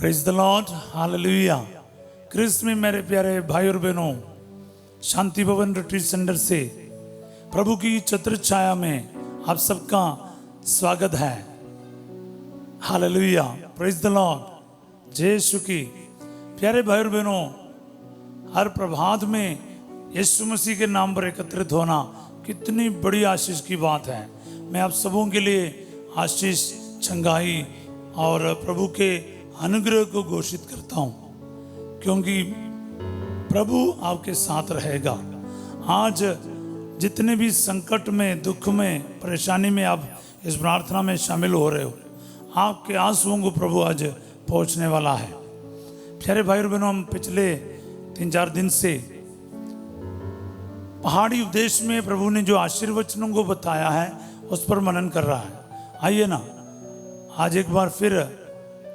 Praise the lord, hallelujah. क्रिस्त में मेरे प्यारे भाई और बहनों, शांति भवन रिट्रीट सेंटर से प्रभु की छत्र छाया में आप सबका स्वागत है। Hallelujah, praise the Lord. जय यीशु की। प्यारे भाई और बहनों, हर प्रभात में यीशु मसीह के नाम पर एकत्रित होना कितनी बड़ी आशीष की बात है। मैं आप सबों के लिए आशीष, चंगाई और प्रभु के अनुग्रह को घोषित करता हूं, क्योंकि प्रभु आपके साथ रहेगा। आज जितने भी संकट में, दुख में, परेशानी में आप इस प्रार्थना में शामिल हो रहे हो, आपके आंसुओं को प्रभु आज पहुंचने वाला है। प्यारे भाई और बहनों, हम पिछले 3-4 दिन से पहाड़ी उपदेश में प्रभु ने जो आशीर्वचनों को बताया है उस पर मनन कर रहा है। आइए ना, आज एक बार फिर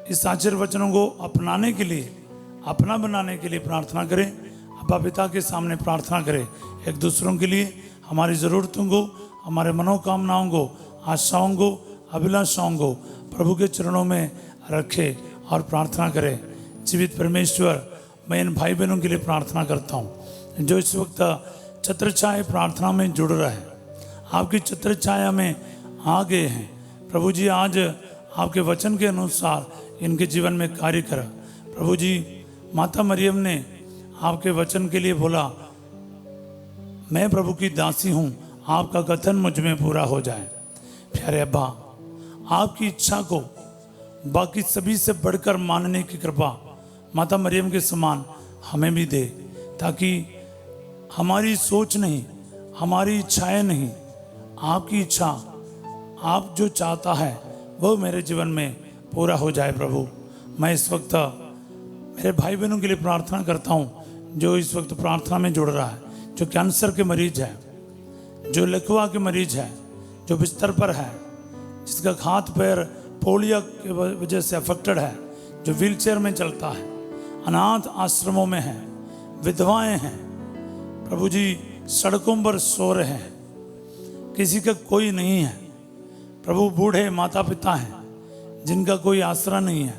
इस आशीर्वचनों को अपनाने के लिए, अपना बनाने के लिए प्रार्थना करें। अब्बा पिता के सामने प्रार्थना करें, एक दूसरों के लिए, हमारी ज़रूरतों को, हमारे मनोकामनाओं को, आशाओं को, अभिलाषाओं को प्रभु के चरणों में रखें और प्रार्थना करें। जीवित परमेश्वर, मैं इन भाई बहनों के लिए प्रार्थना करता हूँ जो इस वक्त छत्र छाया प्रार्थना में जुड़ रहे हैं, आपकी छत्र छाया में आ गए हैं। प्रभु जी, आज आपके वचन के अनुसार इनके जीवन में कार्य करा। प्रभु जी, माता मरियम ने आपके वचन के लिए बोला, मैं प्रभु की दासी हूँ, आपका कथन मुझ में पूरा हो जाए। प्यारे अब्बा, आपकी इच्छा को बाकी सभी से बढ़कर मानने की कृपा माता मरियम के समान हमें भी दे, ताकि हमारी सोच नहीं, हमारी इच्छाएं नहीं, आपकी इच्छा, आप जो चाहता है वो मेरे जीवन में पूरा हो जाए। प्रभु, मैं इस वक्त मेरे भाई बहनों के लिए प्रार्थना करता हूँ जो इस वक्त प्रार्थना में जुड़ रहा है, जो कैंसर के मरीज है, जो लकवा के मरीज है, जो बिस्तर पर है, जिसका हाथ पैर पोलियो की वजह से अफेक्टेड है, जो व्हीलचेयर में चलता है, अनाथ आश्रमों में है, विधवाएं हैं, प्रभु जी सड़कों पर सो रहे हैं, किसी का कोई नहीं है। प्रभु, बूढ़े माता पिता हैं जिनका कोई आसरा नहीं है।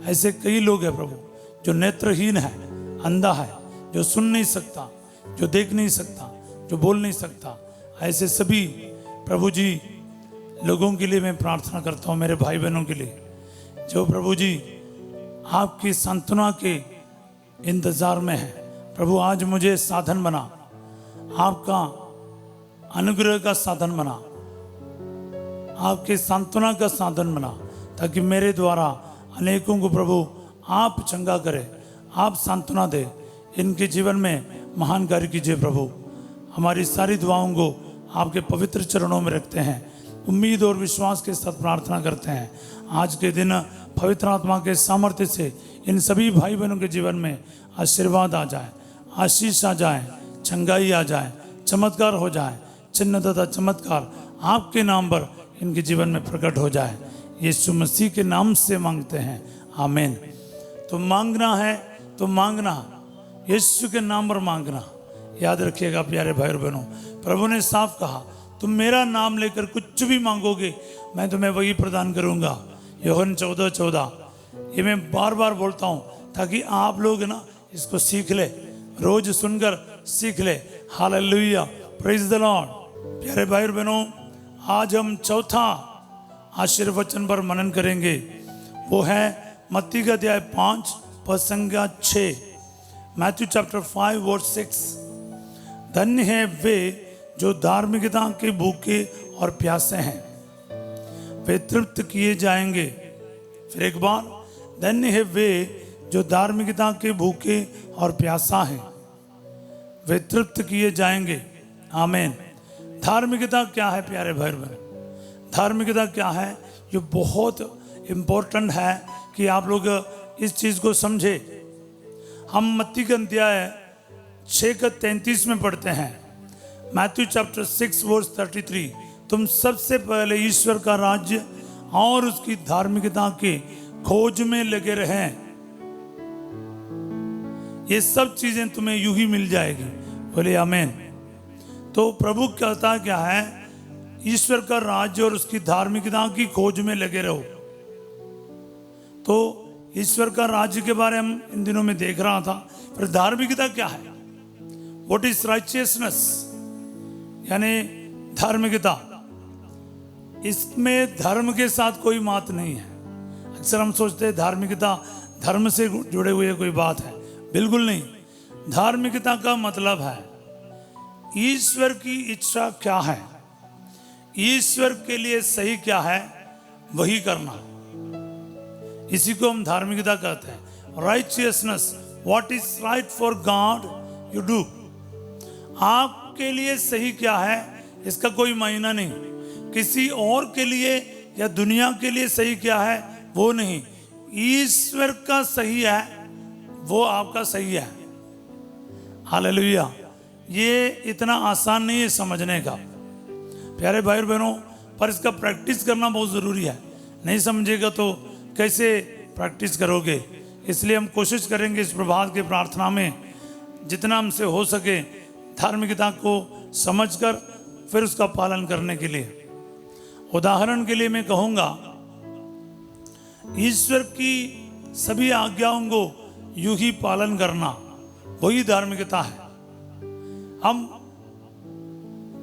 ऐसे कई लोग हैं प्रभु, जो नेत्रहीन है, अंधा है, जो सुन नहीं सकता, जो देख नहीं सकता, जो बोल नहीं सकता। ऐसे सभी प्रभु जी लोगों के लिए मैं प्रार्थना करता हूँ, मेरे भाई बहनों के लिए, जो प्रभु जी आपकी सांत्वना के इंतजार में है। प्रभु, आज मुझे साधन बना, आपका अनुग्रह का साधन बना, आपके सांत्वना का साधन बना, ताकि मेरे द्वारा अनेकों को प्रभु आप चंगा करें, आप सांत्वना दे, इनके जीवन में महान कार्य कीजिए। प्रभु, हमारी सारी दुआओं को आपके पवित्र चरणों में रखते हैं, उम्मीद और विश्वास के साथ प्रार्थना करते हैं। आज के दिन पवित्र आत्मा के सामर्थ्य से इन सभी भाई बहनों के जीवन में आशीर्वाद आ जाए, आशीष आ जाए, चंगाई आ जाए, चमत्कार हो जाए, चिन्ह तथा चमत्कार आपके नाम पर इनके जीवन में प्रकट हो जाए। यीशु मसीह के नाम से मांगते हैं, आमीन। तो मांगना है तो मांगना, यीशु के नाम पर मांगना। याद रखिएगा प्यारे भाई और बहनों, प्रभु ने साफ कहा, तुम मेरा नाम लेकर कुछ भी मांगोगे मैं तुम्हें वही प्रदान करूंगा। यूहन्ना 14:14। ये मैं बार बार बोलता हूँ ताकि आप लोग ना इसको सीख ले, रोज सुनकर सीख ले। Hallelujah, praise the Lord. प्यारे भाई और बहनों, आज हम चौथा आशीर्वचन पर मनन करेंगे। वो है मत्ती का अध्याय 5 पद संख्या 6, मैथ्यू चैप्टर 5 वर्स 6। धन्य है वे जो धार्मिकता के भूखे और प्यासे हैं, वे तृप्त किए जाएंगे। फिर एक बार, धन्य है वे जो धार्मिकता के भूखे और प्यासा हैं, वे तृप्त किए जाएंगे। आमीन। धार्मिकता क्या है प्यारे भाई बहन? धार्मिकता क्या है? ये बहुत इम्पोर्टेंट है कि आप लोग इस चीज़ को समझे। हम मत्ती का अध्याय 6:33 में पढ़ते हैं, मैथ्यू चैप्टर 6 वर्स 33। तुम सबसे पहले ईश्वर का राज्य और उसकी धार्मिकता के खोज में लगे रहें, ये सब चीजें तुम्हें यूं ही मिल जाएगी। बोले आमीन। तो प्रभु कहता क्या है? ईश्वर का राज्य और उसकी धार्मिकता की खोज में लगे रहो। तो ईश्वर का राज्य के बारे में इन दिनों में देख रहा था। फिर धार्मिकता क्या है? व्हाट इज राइचियसनेस, यानी धार्मिकता। इसमें धर्म के साथ कोई बात नहीं है। अक्सर हम सोचते हैं धार्मिकता धर्म से जुड़े हुए कोई बात है, बिल्कुल नहीं। धार्मिकता का मतलब है ईश्वर की इच्छा क्या है, ईश्वर के लिए सही क्या है, वही करना। इसी को हम धार्मिकता कहते हैं। Righteousness, what is right for God you do. आपके लिए सही क्या है इसका कोई मायना नहीं। किसी और के लिए या दुनिया के लिए सही क्या है वो नहीं। ईश्वर का सही है वो आपका सही है। हालेलुया। ये इतना आसान नहीं है समझने का प्यारे भाई और बहनों, पर इसका प्रैक्टिस करना बहुत ज़रूरी है। नहीं समझेगा तो कैसे प्रैक्टिस करोगे। इसलिए हम कोशिश करेंगे इस प्रभात की प्रार्थना में जितना हमसे हो सके धार्मिकता को समझकर फिर उसका पालन करने के लिए। उदाहरण के लिए मैं कहूँगा, ईश्वर की सभी आज्ञाओं को यूं ही पालन करना वही धार्मिकता है। हम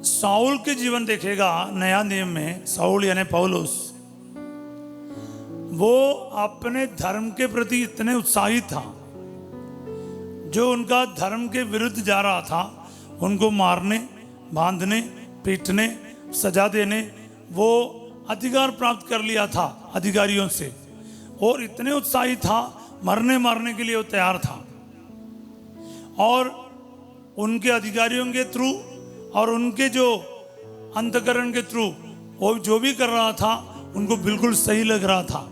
साउल के जीवन देखेगा नया नियम में, साउल यानी पौलुस, वो अपने धर्म के प्रति इतने उत्साहित था, जो उनका धर्म के विरुद्ध जा रहा था उनको मारने, बांधने, पीटने, सजा देने वो अधिकार प्राप्त कर लिया था अधिकारियों से, और इतने उत्साहित था मरने मारने के लिए वो तैयार था। और उनके अधिकारियों के थ्रू और उनके जो अंतकरण के थ्रू वो जो भी कर रहा था उनको बिल्कुल सही लग रहा था।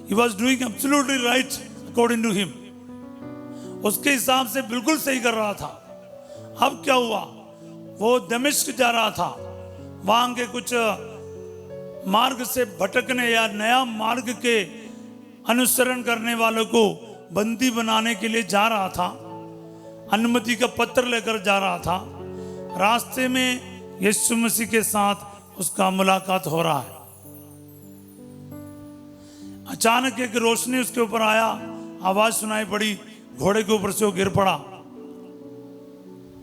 He was doing absolutely right according to him. उसके हिसाब से बिल्कुल सही कर रहा था। अब क्या हुआ, वो दमिश्क जा रहा था, वहां के कुछ मार्ग से भटकने या नया मार्ग के अनुसरण करने वालों को बंदी बनाने के लिए जा रहा था। अनुमति का पत्र लेकर जा रहा था। रास्ते में यीशु मसीह के साथ उसका मुलाकात हो रहा है। अचानक एक रोशनी उसके ऊपर आया, आवाज सुनाई पड़ी, घोड़े के ऊपर से वो गिर पड़ा।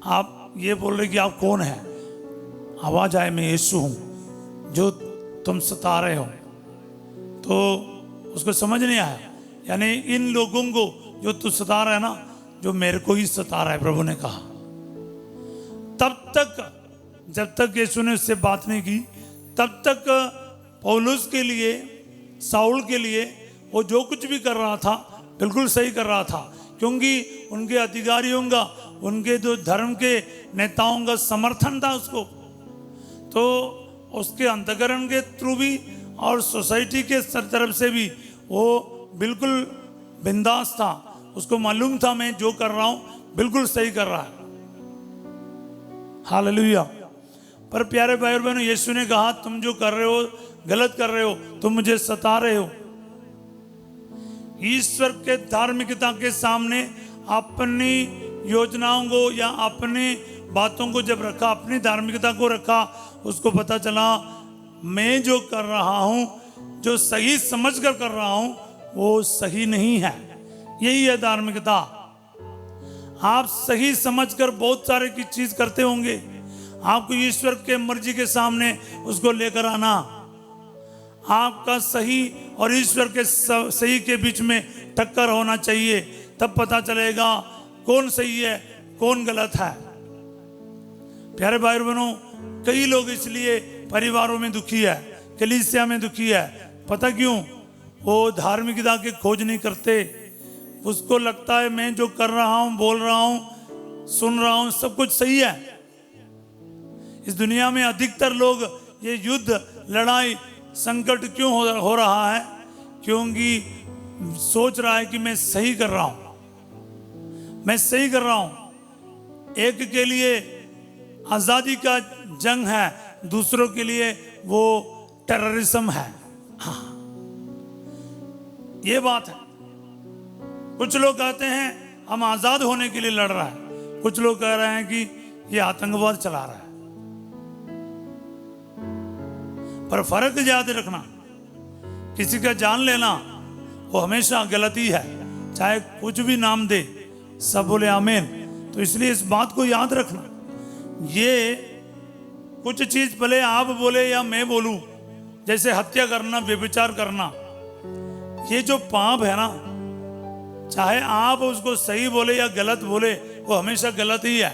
आप ये बोल रहे कि आप कौन है? आवाज आए, मैं यीशु हूं जो तुम सता रहे हो। तो उसको समझ नहीं आया, यानी इन लोगों को जो तू सता रहा है ना, जो मेरे को ही सता रहा है, प्रभु ने कहा। तब तक जब तक यीशु ने उससे बात नहीं की, तब तक पौलुस के लिए, साउल के लिए वो जो कुछ भी कर रहा था बिल्कुल सही कर रहा था, क्योंकि उनके अधिकारियों का, उनके जो धर्म के नेताओं का समर्थन था उसको। तो उसके अंतकरण के थ्रू भी और सोसाइटी के तरफ से भी वो बिल्कुल बिंदास था। उसको मालूम था मैं जो कर रहा हूं बिल्कुल सही कर रहा है। हालेलुया। पर प्यारे भाई और बहनों, यीशु ने कहा तुम जो कर रहे हो गलत कर रहे हो, तुम मुझे सता रहे हो। ईश्वर के धार्मिकता के सामने अपनी योजनाओं को या अपनी बातों को जब रखा, अपनी धार्मिकता को रखा, उसको पता चला मैं जो कर रहा हूं, जो सही समझकर कर रहा हूं, वो सही नहीं है। यही है धार्मिकता। आप सही समझकर बहुत सारे की चीज करते होंगे, आपको ईश्वर के मर्जी के सामने उसको लेकर आना, आपका सही और ईश्वर के सही के बीच में टक्कर होना चाहिए, तब पता चलेगा कौन सही है कौन गलत है। प्यारे भाई बहनों, कई लोग इसलिए परिवारों में दुखी है, कलीसिया में दुखी है। पता क्यों? वो धार्मिकता की खोज नहीं करते। उसको लगता है मैं जो कर रहा हूं, बोल रहा हूं, सुन रहा हूं, सब कुछ सही है। इस दुनिया में अधिकतर लोग ये युद्ध, लड़ाई, संकट क्यों हो रहा है? क्योंकि सोच रहा है कि मैं सही कर रहा हूं, मैं सही कर रहा हूं। एक के लिए आजादी का जंग है, दूसरों के लिए वो टेररिज्म है। हाँ, ये बात है। कुछ लोग कहते हैं हम आजाद होने के लिए लड़ रहा है, कुछ लोग कह रहे हैं कि ये आतंकवाद चला रहा है। पर फर्क याद रखना, किसी का जान लेना वो हमेशा गलत ही है, चाहे कुछ भी नाम दे, सब बोले आमीन। तो इसलिए इस बात को याद रखना, ये कुछ चीज भले आप बोले या मैं बोलूं, जैसे हत्या करना, व्यभिचार करना, ये जो पाप है ना, चाहे आप उसको सही बोले या गलत बोले, वो हमेशा गलत ही है।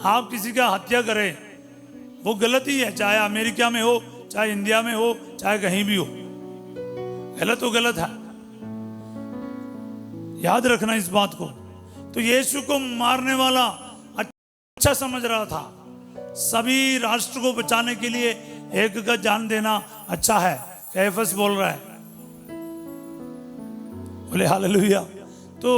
आप किसी का हत्या करें, वो गलत ही है, चाहे अमेरिका में हो, चाहे इंडिया में हो, चाहे कहीं भी हो, गलत तो गलत है। याद रखना इस बात को। तो यीशु को मारने वाला अच्छा समझ रहा था, सभी राष्ट्र को बचाने के लिए एक का जान देना अच्छा है, कैफस बोल रहा है, बोले हालेलुया। तो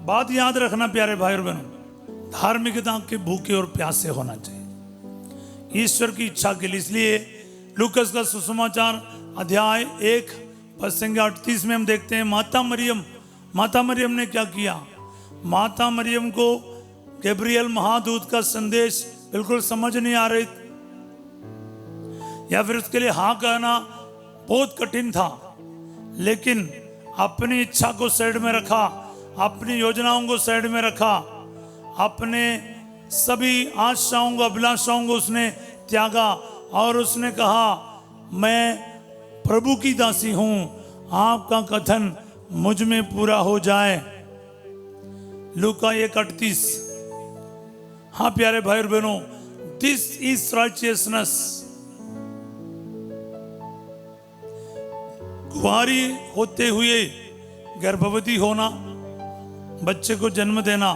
बात याद रखना प्यारे भाई और बहनों, धार्मिकता के भूखे और प्यासे होना चाहिए ईश्वर की इच्छा के लिए। इसलिए लूकस का सुसमाचार अध्याय 1 पद संख्या 38 में हम देखते हैं, माता मरियम ने क्या किया। माता मरियम को गैब्रियल महादूत का संदेश बिल्कुल समझ नहीं आ रही, या फिर उसके लिए हाँ कहना बहुत कठिन था, लेकिन अपनी इच्छा को साइड में रखा, अपनी योजनाओं को साइड में रखा, अपने सभी आशाओं को, अभिलाषाओं को उसने त्यागा और उसने कहा, मैं प्रभु की दासी हूं, आपका कथन मुझ में पूरा हो जाए। लूका 1:38। हाँ प्यारे भाई और बहनों, दिस इज राइचियसनेस। कुंवारी होते हुए गर्भवती होना, बच्चे को जन्म देना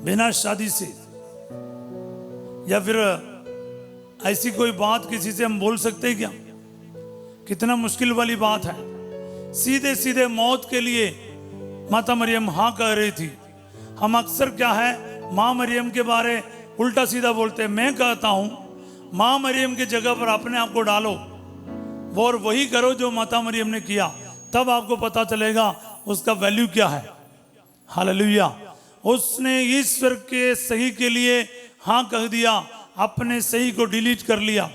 बिना शादी से, या फिर ऐसी कोई बात किसी से हम बोल सकते हैं क्या? कितना मुश्किल वाली बात है। सीधे सीधे मौत के लिए माता मरियम हाँ कह रही थी। हम अक्सर क्या है, माँ मरियम के बारे उल्टा सीधा बोलते हैं। मैं कहता हूं, माँ मरियम की जगह पर अपने आप को डालो और वही करो जो माता मरियम ने किया, तब आपको पता चलेगा उसका वैल्यू क्या है। हालेलुया। उसने ईश्वर के सही के लिए हाँ कह दिया, अपने सही को डिलीट कर लिया,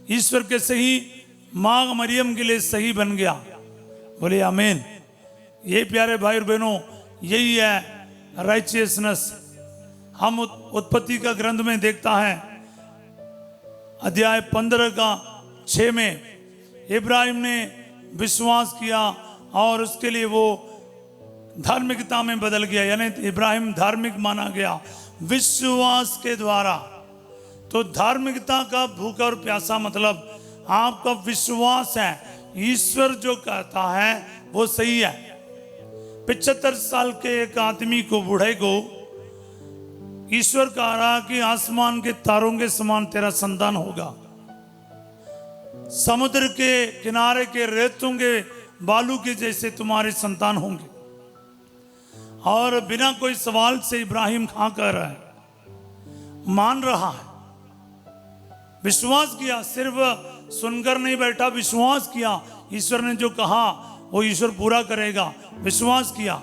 ईश्वर के सही माँ मरियम के लिए सही बन गया। बोले आमीन। ये प्यारे भाई और बहनों, यही है राइचियसनेस। हम उत्पत्ति का ग्रंथ में देखता है, अध्याय 15:6 में इब्राहिम ने विश्वास किया और उसके लिए वो धार्मिकता में बदल गया, यानी इब्राहिम धार्मिक माना गया विश्वास के द्वारा। तो धार्मिकता का भूखा और प्यासा मतलब आपका विश्वास है, ईश्वर जो कहता है वो सही है। 75 साल के एक आदमी को, बूढ़े को, ईश्वर कह रहा कि आसमान के तारों के समान तेरा संतान होगा, समुद्र के किनारे के रेतों के बालू के जैसे तुम्हारे संतान होंगे। और बिना कोई सवाल से इब्राहिम हाँ कह रहा है, मान रहा है, विश्वास किया, सिर्फ सुनकर नहीं बैठा, विश्वास किया। ईश्वर ने जो कहा वो ईश्वर पूरा करेगा, विश्वास किया,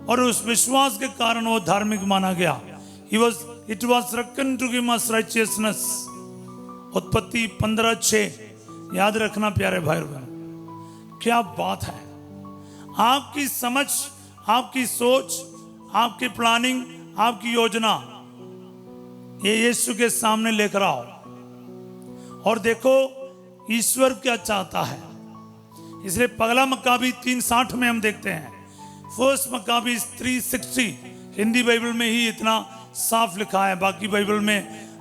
और उस विश्वास के कारण वो धार्मिक माना गया। It was reckoned to him as righteousness। उत्पत्ति 15:6 याद रखना प्यारे भाई बहन। क्या बात है, आपकी समझ, आपकी सोच, आपकी प्लानिंग, आपकी योजना, ये यीशु के सामने लेकर आओ और देखो ईश्वर क्या चाहता है। इसलिए पगला मक्काबी 3:60 में हम देखते हैं, फर्स्ट मक्काबी 3:60, हिंदी बाइबल में ही इतना साफ लिखा है, बाकी बाइबल में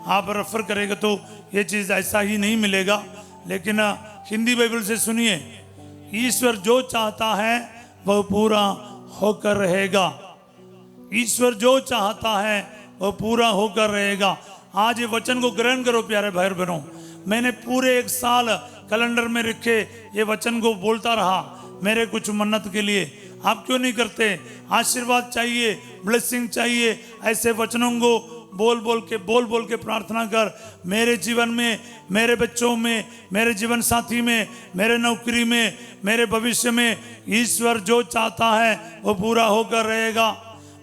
आप रेफर करेंगे तो ये चीज़ ऐसा ही नहीं मिलेगा, लेकिन हिंदी बाइबल से सुनिए, ईश्वर जो चाहता है वह पूरा होकर रहेगा। ईश्वर जो चाहता है वह पूरा होकर रहेगा। आज ये वचन को ग्रहण करो प्यारे भाई बहनों। मैंने पूरे 1 साल कैलेंडर में रखे ये वचन को बोलता रहा मेरे कुछ मन्नत के लिए। आप क्यों नहीं करते? आशीर्वाद चाहिए, ब्लेसिंग चाहिए, ऐसे वचनों को बोल बोल के प्रार्थना कर। मेरे जीवन में, मेरे बच्चों में, मेरे जीवन साथी में, मेरे नौकरी में, मेरे भविष्य में ईश्वर जो चाहता है वो पूरा होकर रहेगा।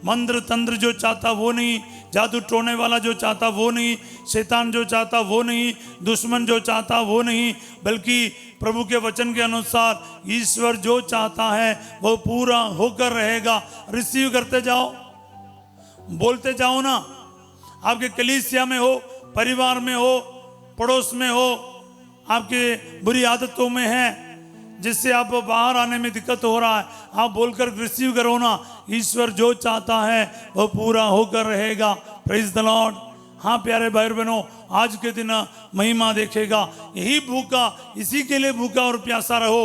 मंत्र तंत्र जो चाहता वो नहीं, जादू टोने वाला जो चाहता वो नहीं, शैतान जो चाहता वो नहीं, दुश्मन जो चाहता वो नहीं, बल्कि प्रभु के वचन के अनुसार ईश्वर जो चाहता है वो पूरा होकर रहेगा। रिसीव करते जाओ, बोलते जाओ ना। आपके कलीसिया में हो, परिवार में हो, पड़ोस में हो, आपके बुरी आदतों में है जिससे आप बाहर आने में दिक्कत हो रहा है, आप बोलकर रिसीव करो ना। ईश्वर जो चाहता है वो पूरा होकर रहेगा। Praise the Lord. हाँ प्यारे भाई बहनों, आज के दिन महिमा देखेगा। यही भूखा, इसी के लिए भूखा और प्यासा रहो।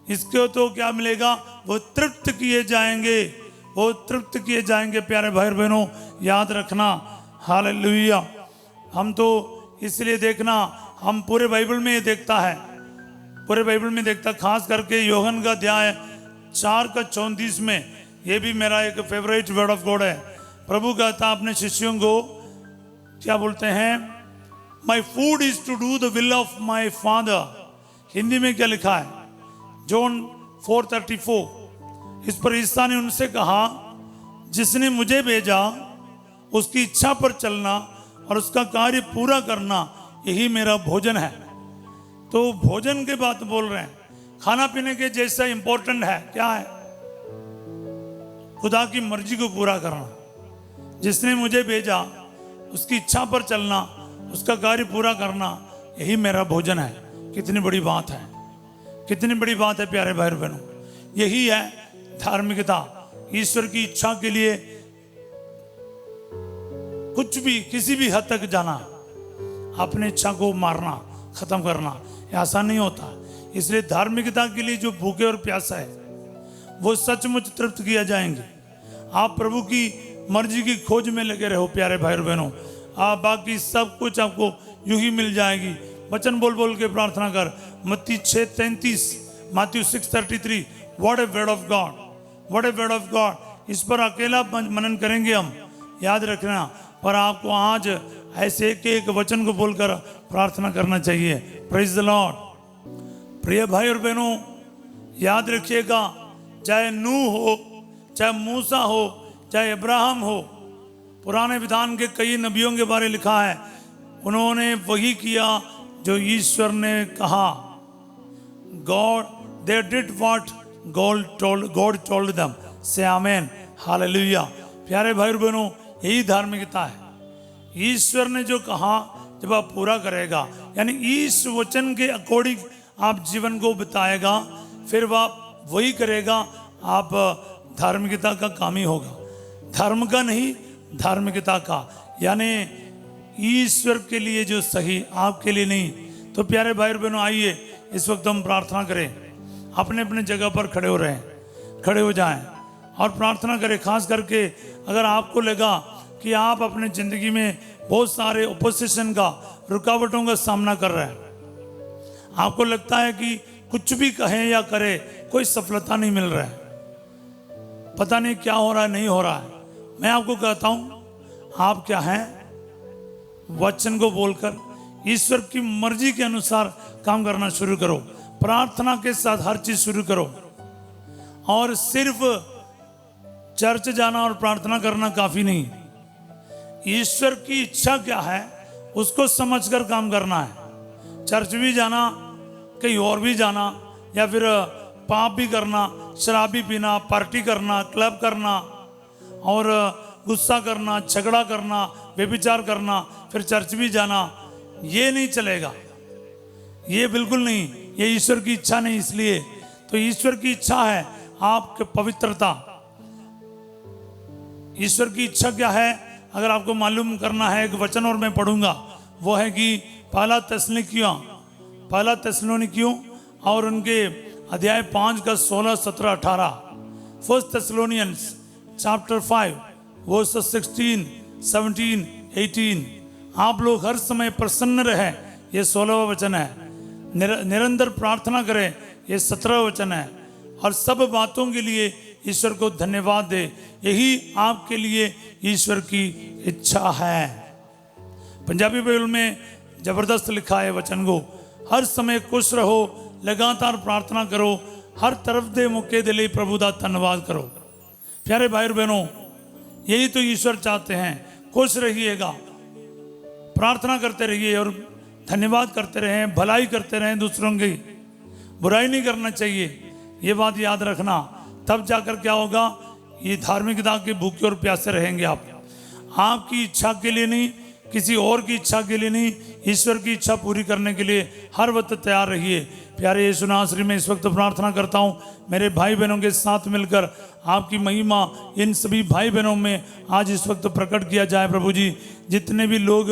इसको तो क्या मिलेगा? वो तृप्त किए जाएंगे, वो तृप्त किए जाएंगे। प्यारे भाई बहनों याद रखना। हालेलुया। हम तो इसलिए देखना, हम पूरे बाइबल में ये देखता है, पूरे बाइबल में देखता, खास करके यूहन्ना का अध्याय 4:34 में, ये भी मेरा एक फेवरेट वर्ड ऑफ गॉड है। प्रभु कहता अपने शिष्यों को, क्या बोलते हैं? My food is to do the will of my father. Hindi में क्या लिखा है? जॉन 4:34। इस पर ईसा ने उनसे कहा, जिसने मुझे भेजा उसकी इच्छा पर चलना और उसका कार्य पूरा करना, यही मेरा भोजन है। तो भोजन के बात बोल रहे हैं, खाना पीने के जैसा इंपॉर्टेंट है क्या है? खुदा की मर्जी को पूरा करना। जिसने मुझे भेजा उसकी इच्छा पर चलना, उसका कार्य पूरा करना, यही मेरा भोजन है। कितनी बड़ी बात है, कितनी बड़ी बात है प्यारे भाई बहनों। यही है धार्मिकता। ईश्वर की इच्छा के लिए कुछ भी, किसी भी हद तक जाना, अपनी इच्छा को मारना, खत्म करना, ये आसान नहीं होता। इसलिए धार्मिकता के लिए जो भूखे और प्यासा है वो सचमुच तृप्त किया जाएंगे। आप प्रभु की मर्जी की खोज में लगे रहो प्यारे भाई और बहनों, आप बाकी सब कुछ आपको यूं ही मिल जाएगी। वचन बोल बोल के प्रार्थना कर। मत्ती 6:33, Matthew 6:33। What a word of God, what a word of God. इस पर अकेला मनन करेंगे हम, याद रखना। पर आपको आज ऐसे एक एक वचन को बोलकर प्रार्थना करना चाहिए। Praise the Lord. प्रिय भाई और बहनों याद रखिएगा, चाहे नूह हो, चाहे मूसा हो, चाहे अब्राहम हो, पुराने विधान के कई नबियों के बारे लिखा है, उन्होंने वही किया जो ईश्वर ने कहा। God, they did what God told them. से आमेन, हालेलुया। प्यारे भाई और बहनों यही धार्मिकता है। ईश्वर ने जो कहा जब आप पूरा करेगा, यानी इस वचन के अकॉर्डिंग आप जीवन को बिताएगा, फिर वह वही करेगा, आप धार्मिकता का काम ही होगा। धर्म का नहीं, धार्मिकता का, यानी ईश्वर के लिए जो सही, आपके लिए नहीं। तो प्यारे भाई बहनों आइए इस वक्त हम प्रार्थना करें। अपने अपने जगह पर खड़े हो रहे हैं, खड़े हो जाएं और प्रार्थना करें। खास करके अगर आपको लगा कि आप अपने ज़िंदगी में बहुत सारे ओपोजिशन का, रुकावटों का सामना कर रहे हैं, आपको लगता है कि कुछ भी कहें या करें कोई सफलता नहीं मिल रहा है, पता नहीं क्या हो रहा है, नहीं हो रहा है, मैं आपको कहता हूं, आप क्या हैं? वचन को बोलकर ईश्वर की मर्जी के अनुसार काम करना शुरू करो। प्रार्थना के साथ हर चीज शुरू करो। और सिर्फ चर्च जाना और प्रार्थना करना काफी नहीं। ईश्वर की इच्छा क्या है उसको समझकर काम करना है। चर्च भी जाना, कहीं और भी जाना, या फिर पाप भी करना, शराबी पीना, पार्टी करना, क्लब करना और गुस्सा करना, झगड़ा करना, व्यभिचार करना, फिर चर्च भी जाना, ये नहीं चलेगा। ये बिल्कुल नहीं, ये ईश्वर की इच्छा नहीं। इसलिए तो ईश्वर की इच्छा है आपके पवित्रता। ईश्वर की इच्छा क्या है अगर आपको मालूम करना है, एक वचन और मैं पढ़ूंगा, वो है कि पहला थिस्सलुनीकियों और उनके अध्याय 5 का 16, 17, 18। First Thessalonians chapter 5 verses 16, 17, 18। आप लोग हर समय प्रसन्न रहे, ये 16वां वचन है। निरंतर प्रार्थना करें, ये 17वां वचन है। और सब बातों के लिए ईश्वर को धन्यवाद दे, यही आपके लिए ईश्वर की इच्छा है। पंजाबी बाइबल में जबरदस्त लिखा है वचन को, हर समय खुश रहो, लगातार प्रार्थना करो, हर तरफ दे मौके दे लिए प्रभु का धन्यवाद करो। प्यारे भाई बहनों, यही तो ईश्वर चाहते हैं। खुश रहिएगा, प्रार्थना करते रहिए और धन्यवाद करते रहें, भलाई करते रहें, दूसरों की बुराई नहीं करना चाहिए। ये बात याद रखना, तब जाकर क्या होगा, ये धार्मिकता के भूखे और प्यासे रहेंगे आप। आपकी इच्छा के लिए नहीं, किसी और की इच्छा के लिए नहीं, ईश्वर की इच्छा पूरी करने के लिए हर वक्त तैयार रहिए। प्यारे यीशु नासरी में इस वक्त प्रार्थना करता हूँ, मेरे भाई बहनों के साथ मिलकर आपकी महिमा इन सभी भाई बहनों में आज इस वक्त प्रकट किया जाए। प्रभु जी, जितने भी लोग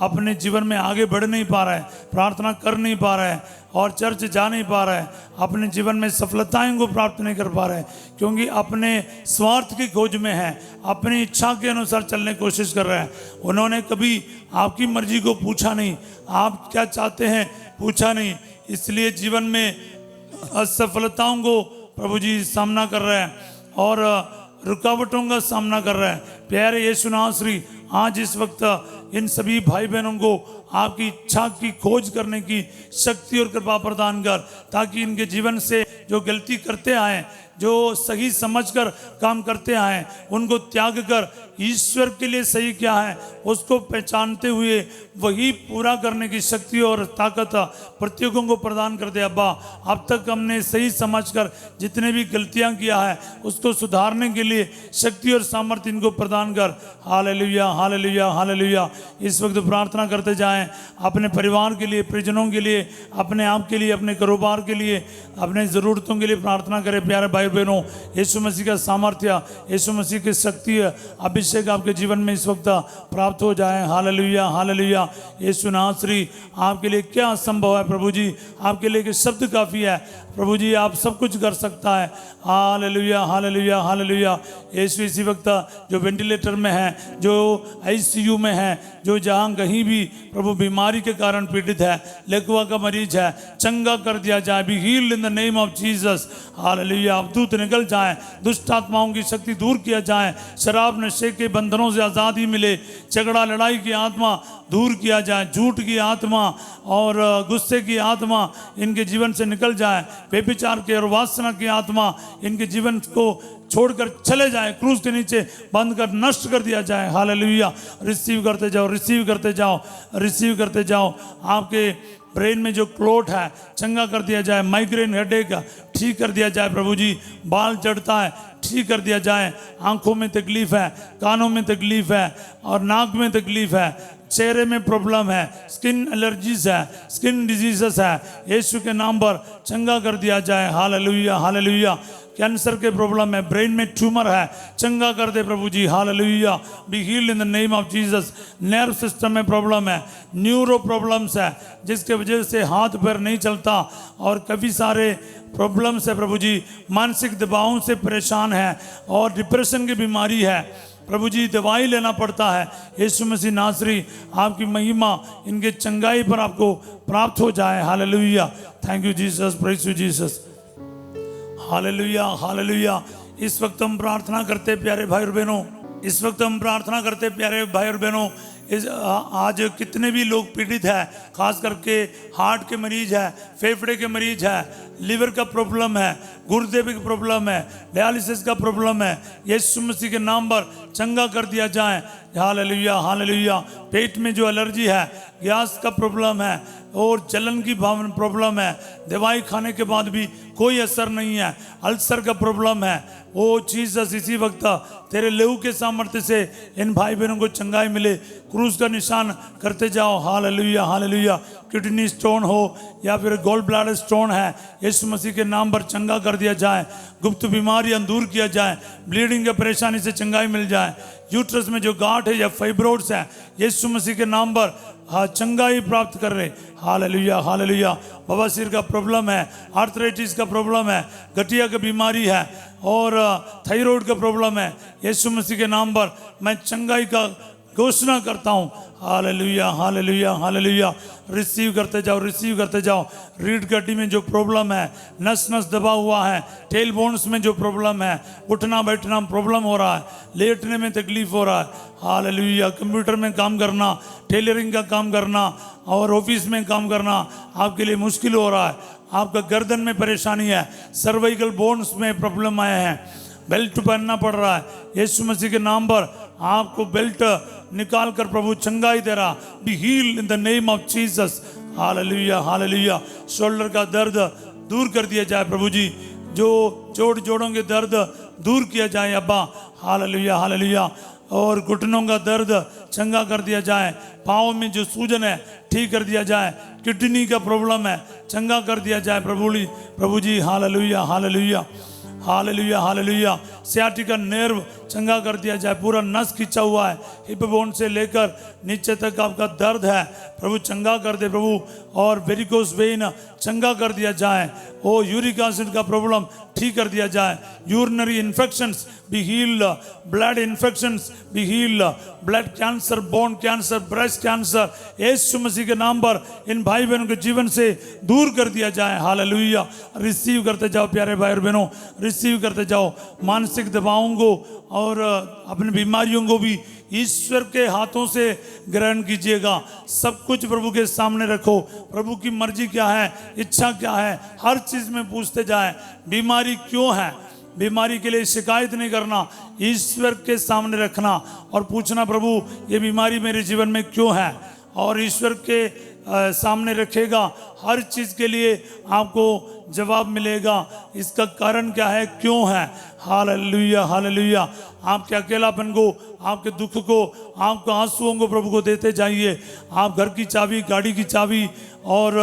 अपने जीवन में आगे बढ़ नहीं पा रहे हैं, प्रार्थना कर नहीं पा रहे हैं और चर्च जा नहीं पा रहे हैं, अपने जीवन में सफलताएं को प्राप्त नहीं कर पा रहे हैं, क्योंकि अपने स्वार्थ की खोज में है, अपनी इच्छा के अनुसार चलने की कोशिश कर रहे हैं। उन्होंने कभी आपकी मर्जी को पूछा नहीं, आप क्या चाहते हैं पूछा नहीं, इसलिए जीवन में असफलताओं को प्रभु जी सामना कर रहे हैं और रुकावटों का सामना कर रहे हैं। प्यारे यीशु नासरी, आज इस वक्त इन सभी भाई बहनों को आपकी इच्छा की खोज करने की शक्ति और कृपा प्रदान कर, ताकि इनके जीवन से जो गलती करते आए, जो सही समझकर काम करते आए, उनको त्याग कर ईश्वर के लिए सही क्या है उसको पहचानते हुए वही पूरा करने की शक्ति और ताकत प्रत्येकों को प्रदान कर दे। अब्बा, अब तक हमने सही समझकर जितने भी गलतियां किया है उसको सुधारने के लिए शक्ति और सामर्थ्य इनको प्रदान कर। Hallelujah, hallelujah, hallelujah. इस वक्त प्रार्थना करते जाएं अपने परिवार के लिए, परिजनों के लिए, अपने आप के लिए, अपने कारोबार के लिए, अपने ज़रूरतों के लिए प्रार्थना करें। प्यारे भाई बहनों, यीशु मसीह का सामर्थ्य, यीशु मसीह की शक्ति, अभिषेक आपके जीवन में इस वक्त प्राप्त हो जाए। Hallelujah, hallelujah. यीशु नासरी, आपके लिए क्या असंभव है प्रभु जी, आपके लिए के शब्द काफ़ी है प्रभु जी, आप सब कुछ कर सकता है। Hallelujah, hallelujah, hallelujah. यीशु इसी वक्त जो वेंटिलेटर में है, जो आईसीयू में है, जो जहाँ कहीं भी प्रभु बीमारी के कारण पीड़ित है, लेकुआ का मरीज है, चंगा कर दिया जाए। B healed in the name of Jesus. Hallelujah. अब दूत निकल जाए, दुष्ट आत्माओं की शक्ति दूर किया जाए, शराब नशे के बंधनों से आज़ादी मिले, झगड़ा लड़ाई की आत्मा दूर किया जाए, झूठ की आत्मा और गुस्से की आत्मा इनके जीवन से निकल जाए, व्यभिचार के और वासना की आत्मा इनके जीवन को छोड़कर चले जाए, क्रूस के नीचे बंद कर नष्ट कर दिया जाए। हालेलुया। रिसीव करते जाओ, रिसीव करते जाओ, रिसीव करते जाओ। आपके ब्रेन में जो क्लोट है चंगा कर दिया जाए, माइग्रेन हेडेक ठीक कर दिया जाए प्रभु जी, बाल चढ़ता है ठीक कर दिया जाए, आंखों में तकलीफ है, कानों में तकलीफ है और नाक में तकलीफ है, चेहरे में प्रॉब्लम है, स्किन एलर्जीज है, स्किन डिजीजेस है, यीशु के नाम पर चंगा कर दिया जाए। Hallelujah, hallelujah. कैंसर के प्रॉब्लम है, ब्रेन में ट्यूमर है, चंगा कर दे प्रभु जी। Hallelujah. Be healed in the name of Jesus. Nerve system में प्रॉब्लम है, न्यूरो प्रॉब्लम्स है, जिसके वजह से हाथ पैर नहीं चलता और काफ़ी सारे प्रॉब्लम्स है प्रभु जी, मानसिक दबावों से परेशान है और डिप्रेशन की बीमारी है प्रभु जी, दवाई लेना पड़ता है। यीशु मसीह नासरी, आपकी महिमा इनके चंगाई पर आपको प्राप्त हो जाए। Hallelujah. Thank you Jesus, praise you Jesus. Hallelujah, hallelujah. इस वक्त हम प्रार्थना करते प्यारे भाई और बहनों, इस वक्त हम प्रार्थना करते प्यारे भाई और बहनों, आज कितने भी लोग पीड़ित हैं, खास करके हार्ट के मरीज है, फेफड़े के मरीज है, लिवर का प्रॉब्लम है, गुर्दे की प्रॉब्लम है, डायलिसिस का प्रॉब्लम है, यीशु मसीह के नाम पर चंगा कर दिया जाए। Hallelujah, hallelujah. पेट में जो एलर्जी है, गैस का प्रॉब्लम है और जलन की भावना प्रॉब्लम है, दवाई खाने के बाद भी कोई असर नहीं है, अल्सर का प्रॉब्लम है, वो चीज़ इसी वक्त तेरे लहू के सामर्थ्य से इन भाई बहनों को चंगाई मिले। क्रूस का निशान करते जाओ। Hallelujah, hallelujah. किडनी स्टोन हो या फिर गोल्ड ब्लैडर स्टोन है, यीशु मसीह के नाम पर चंगा कर दिया जाए, गुप्त बीमारियां दूर किया जाए, ब्लीडिंग की परेशानी से चंगाई मिल जाए, यूट्रस में जो गांठ है या फाइब्रोड्स है, यीशु मसीह के नाम पर चंगाई प्राप्त कर रहे। Hallelujah, hallelujah. बवासीर का प्रॉब्लम है, आर्थराइटिस का प्रॉब्लम है, गठिया की बीमारी है और थायराइड का प्रॉब्लम है, यीशु मसीह के नाम पर मैं चंगाई का घोषणा करता हूँ। Hallelujah, hallelujah, hallelujah. रिसीव करते जाओ, रिसीव करते जाओ। रीढ़ की हड्डी में जो प्रॉब्लम है, नस नस दबा हुआ है, टेल बोन्स में जो प्रॉब्लम है, उठना बैठना प्रॉब्लम हो रहा है, लेटने में तकलीफ हो रहा है। हालेलुया। कंप्यूटर में काम करना, टेलरिंग का काम करना और ऑफिस में काम करना आपके लिए मुश्किल हो रहा है, आपका गर्दन में परेशानी है, सर्वाइकल बोन्स में प्रॉब्लम आए हैं, बेल्ट पहनना पड़ रहा है, यीशु मसीह के नाम पर आपको बेल्ट निकाल कर प्रभु चंगाई दे रहा। B healed in the name of Jesus. Hallelujah hallelujah. Shoulder का दर्द दूर कर दिया जाए प्रभु जी, जो जोड़ों के दर्द दूर किया जाए अब्बा। Hallelujah hallelujah. और घुटनों का दर्द चंगा कर दिया जाए, पाँव में जो सूजन है ठीक कर दिया जाए, किडनी का प्रॉब्लम है चंगा कर दिया जाए प्रभु जी। Hallelujah hallelujah hallelujah hallelujah. Sciatica nerve चंगा कर दिया जाए, पूरा नस खींचा हुआ है, हिप बोन से लेकर नीचे तक आपका दर्द है प्रभु चंगा कर दे प्रभु। और वेरिकोस वेन चंगा कर दिया जाए, ओ यूरिक एसिड का प्रॉब्लम ठीक कर दिया जाए, urinary infections be healed, blood infections be healed, blood cancer, bone cancer, breast cancer Yeshu Masih के नाम पर इन भाई बहनों के जीवन से दूर कर दिया जाए। हालेलुया। रिसीव करते जाओ प्यारे भाई और बहनों, रिसीव करते जाओ। मानसिक दबावों को और अपनी बीमारियों को भी ईश्वर के हाथों से ग्रहण कीजिएगा। सब कुछ प्रभु के सामने रखो, प्रभु की मर्जी क्या है, इच्छा क्या है, हर चीज में पूछते जाए। बीमारी क्यों है, बीमारी के लिए शिकायत नहीं करना, ईश्वर के सामने रखना और पूछना प्रभु ये बीमारी मेरे जीवन में क्यों है, और ईश्वर के सामने रखेगा, हर चीज के लिए आपको जवाब मिलेगा। इसका कारण क्या है, क्यों है। Hallelujah hallelujah. आपके अकेलापन को, आपके दुख को, आपके आंसुओं को प्रभु को देते जाइए। आप घर की चाबी, गाड़ी की चाबी और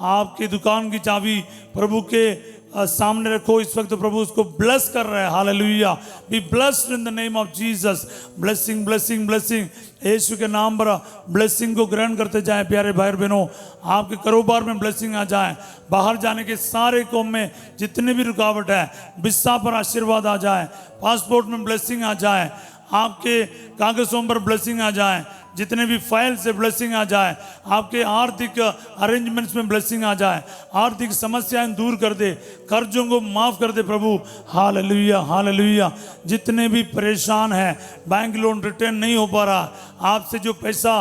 आपकी दुकान की चाबी प्रभु के सामने रखो। इस वक्त प्रभु उसको ब्लेस कर रहे हैं। Hallelujah. Be blessed in the name of Jesus. Blessing blessing blessing, Yeshu के नाम पर ब्लेसिंग को ग्रहण करते जाएं प्यारे भाई बहनों। आपके कारोबार में ब्लेसिंग आ जाए, बाहर जाने के सारे काम में जितने भी रुकावट है विसा पर आशीर्वाद आ जाए, पासपोर्ट में ब्लेसिंग आ जाए, आपके कागजों पर ब्लेसिंग आ जाए, जितने भी फाइल से ब्लेसिंग आ जाए, आपके आर्थिक अरेंजमेंट्स में ब्लेसिंग आ जाए, आर्थिक समस्याएं दूर कर दे, कर्जों को माफ कर दे प्रभु। Hallelujah hallelujah. जितने भी परेशान हैं, बैंक लोन रिटर्न नहीं हो पा रहा, आपसे जो पैसा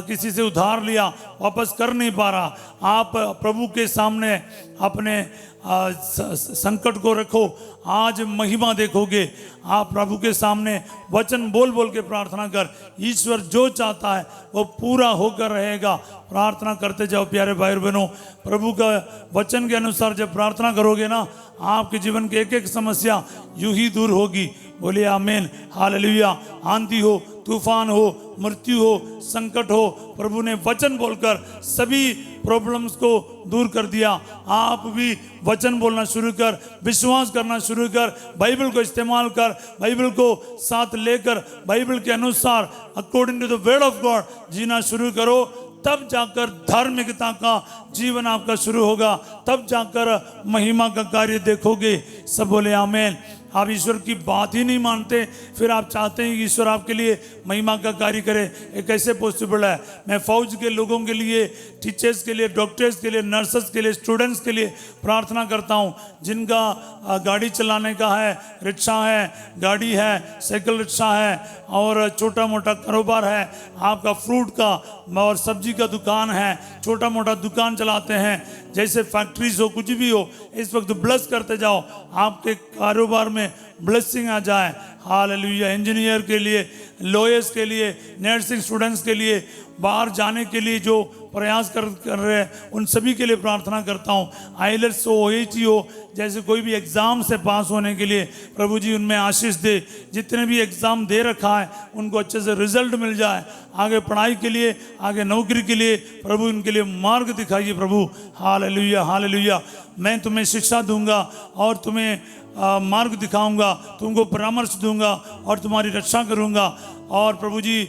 किसी से उधार लिया वापस कर नहीं पा रहा, आप प्रभु के सामने अपने संकट को रखो, आज महिमा देखोगे। आप प्रभु के सामने वचन बोल बोल के प्रार्थना कर, ईश्वर जो चाहता है वो पूरा होकर रहेगा। प्रार्थना करते जाओ प्यारे भाई और बहनों। प्रभु का वचन के अनुसार जब प्रार्थना करोगे ना, आपके जीवन की एक एक समस्या यूं ही दूर होगी। बोलिए आमीन हालेलुया। आंधी हो, तूफान हो, मृत्यु हो, संकट हो, प्रभु ने वचन बोलकर सभी प्रॉब्लम्स को दूर कर दिया। आप भी वचन बोलना शुरू कर, विश्वास करना शुरू कर, बाइबल को इस्तेमाल कर, बाइबल को साथ लेकर बाइबल के अनुसार according to the word of God जीना शुरू करो। तब जाकर धार्मिकता का जीवन आपका शुरू होगा, तब जाकर महिमा का कार्य देखोगे। सब बोले आमीन। आप ईश्वर की बात ही नहीं मानते, फिर आप चाहते हैं कि ईश्वर आपके लिए महिमा का कार्य करे, ये कैसे पॉसिबल है। मैं फौज के लोगों के लिए, टीचर्स के लिए, डॉक्टर्स के लिए, नर्सेस के लिए, स्टूडेंट्स के लिए प्रार्थना करता हूँ, जिनका गाड़ी चलाने का है, रिक्शा है, गाड़ी है, साइकिल रिक्शा है और छोटा मोटा कारोबार है, आपका फ्रूट का और सब्जी का दुकान है, छोटा मोटा दुकान चलाते हैं, जैसे फैक्ट्रीज हो, कुछ भी हो, इस वक्त ब्लेस करते जाओ, आपके कारोबार में ब्लेसिंग आ जाए। हालेलुया। इंजीनियर के लिए, लॉयर्स के लिए, नर्सिंग स्टूडेंट्स के लिए, बाहर जाने के लिए जो प्रयास कर रहे हैं उन सभी के लिए प्रार्थना करता हूँ। आईएलटीएस हो, ओएटी हो, जैसे कोई भी एग्ज़ाम से पास होने के लिए प्रभु जी उनमें आशीष दे। जितने भी एग्ज़ाम दे रखा है उनको अच्छे से रिजल्ट मिल जाए, आगे पढ़ाई के लिए, आगे नौकरी के लिए प्रभु उनके लिए मार्ग दिखाइए प्रभु। Hallelujah hallelujah. मैं तुम्हें शिक्षा दूंगा और तुम्हें मार्ग दिखाऊंगा, तुमको परामर्श दूंगा और तुम्हारी रक्षा करूंगा। और प्रभु जी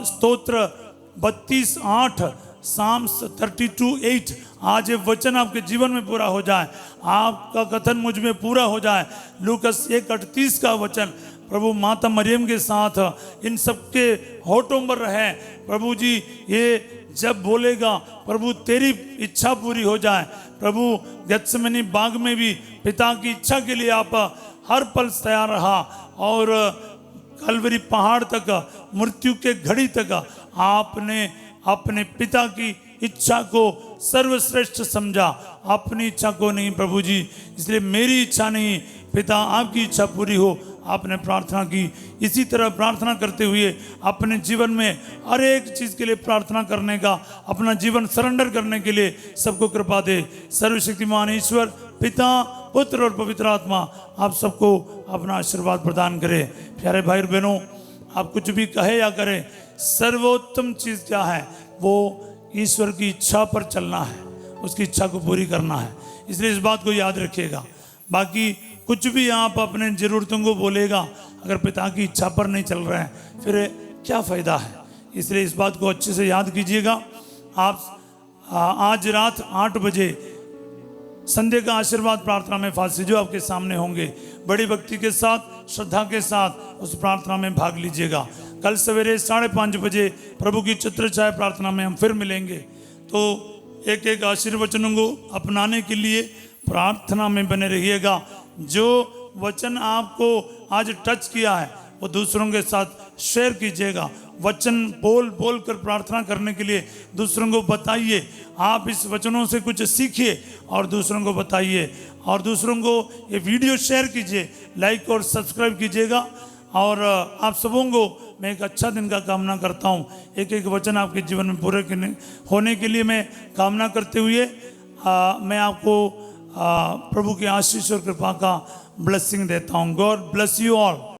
स्तोत्र 32:8, साम्स 32:8, आज ये वचन आपके जीवन में पूरा हो जाए, आपका कथन मुझ में पूरा हो जाए। लूकस 1:38 का वचन प्रभु माता मरियम के साथ इन सबके होठों पर रहे। प्रभु जी ये जब बोलेगा प्रभु तेरी इच्छा पूरी हो जाए। प्रभु गेत्सेमनी बाग में भी पिता की इच्छा के लिए आप हर पल तैयार रहा और कलवरी पहाड़ तक, मृत्यु के घड़ी तक आपने अपने पिता की इच्छा को सर्वश्रेष्ठ समझा, अपनी इच्छा को नहीं प्रभु जी। इसलिए मेरी इच्छा नहीं, पिता आपकी इच्छा पूरी हो। आपने प्रार्थना की, इसी तरह प्रार्थना करते हुए अपने जीवन में हर एक चीज़ के लिए प्रार्थना करने का, अपना जीवन सरेंडर करने के लिए सबको कृपा दे। सर्वशक्तिमान ईश्वर पिता, पुत्र और पवित्र आत्मा आप सबको अपना आशीर्वाद प्रदान करे। प्यारे भाई और बहनों, आप कुछ भी कहे या करें, सर्वोत्तम चीज़ क्या है? वो ईश्वर की इच्छा पर चलना है, उसकी इच्छा को पूरी करना है। इसलिए इस बात को याद रखिएगा। बाकी कुछ भी आप अपने ज़रूरतों को बोलेगा, अगर पिता की इच्छा पर नहीं चल रहे हैं फिर क्या फ़ायदा है? इसलिए इस बात को अच्छे से याद कीजिएगा। आप आज रात 8 बजे संध्या का आशीर्वाद प्रार्थना में फांसी जो आपके सामने होंगे, बड़ी भक्ति के साथ, श्रद्धा के साथ उस प्रार्थना में भाग लीजिएगा। कल सवेरे 5:30 बजे प्रभु की चित्र छाया प्रार्थना में हम फिर मिलेंगे। तो एक एक आशीर्वचनों को अपनाने के लिए प्रार्थना में बने रहिएगा। जो वचन आपको आज टच किया है वो दूसरों के साथ शेयर कीजिएगा। वचन बोल बोल कर प्रार्थना करने के लिए दूसरों को बताइए। आप इस वचनों से कुछ सीखिए और दूसरों को बताइए, और दूसरों को ये वीडियो शेयर कीजिए, लाइक और सब्सक्राइब कीजिएगा। और आप सबों को मैं एक अच्छा दिन का कामना करता हूँ। एक एक वचन आपके जीवन में पूरे होने के लिए मैं कामना करते हुए मैं आपको प्रभु की आशीष और कृपा का ब्लेसिंग देता हूँ। God bless you all.